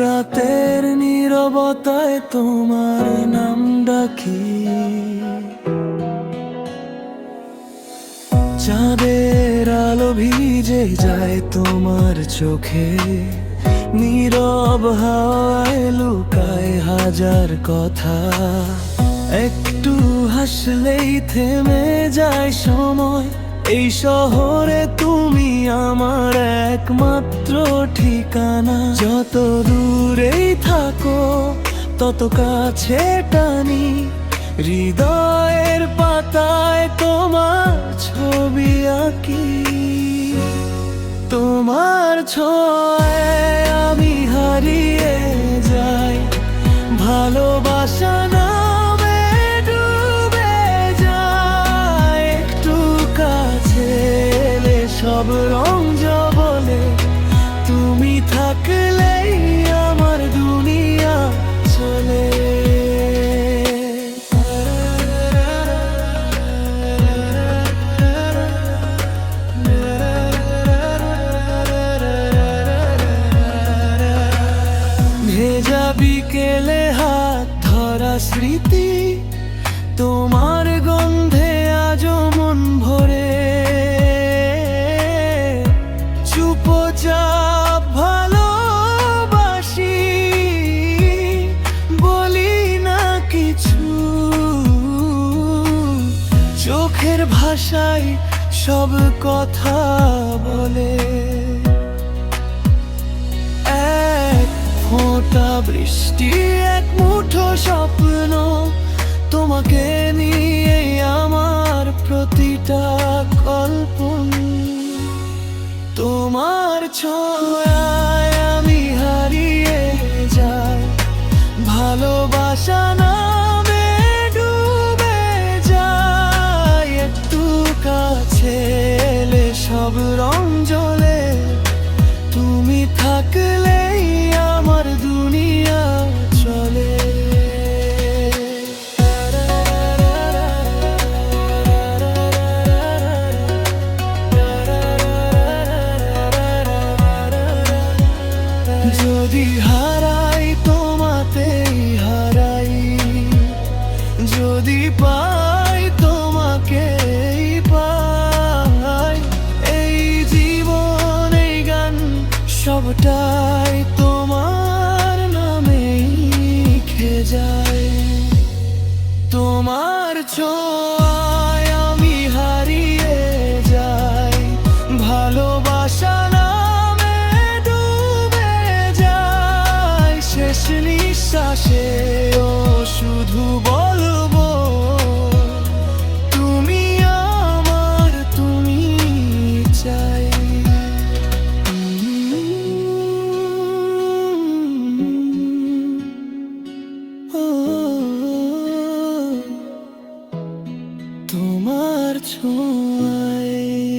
রাতের নীরবতায় তোমার নাম ডাকি, চাঁদের আলো ভিজে যায় তোমার চোখে, নীরব হাওয়ায় লুকায় হাজার কথা। একটু হাসলেই থেমে যায় সময়, এই শহরে তুমি আমার একমাত্র ঠিকানা। যত দূরেই থাকো তত কাছে টানি, হৃদয়ের পাতায় তোমার ছবি আঁকি। তোমার ছোঁয়ায় আমি হারিয়ে যাই, ভালোবাসা নামে ডুবে যায়। একটু কাছে এলে সব রং বলে, তুমি থাকলেই আমার দুনিয়া চলে। ভেজা বিকেলে হাত ধরা স্মৃতি, তোমার গন্ধে আজও মন ভরে। চুপচাপ ভালোবাসি, বলি না কিছু, চোখের ভাষায় সব কথা বলে। ফোঁটা বৃষ্টি, এক মুঠো স্বপ্ন, তোমাকে নিয়ে আমার প্রতিটা কল্পন। তোমার ছোঁয়ায় আমি হারিয়ে যাই, ভালোবাসা নামে ডুবে যাই। একটু কাছে এলে সব রং জ্বলে, তুমি থাকলেই আমার দুনিয়া চলে। যদি হারাই তোমাতেই হারাই, যদি পাই তোমাকেই পাই। এই জীবন এই গান সবটাই তোমার নামেই লিখে যায়। তোমার ছোঁয়ায় আমি হারিয়ে যাই, ভালোবাসা নামে ডুবে যাই। শেষ নিঃশ্বাসেও শুধু বলবো, তুমি আমার, তুমি চাই। তোমার ছোঁয়ায়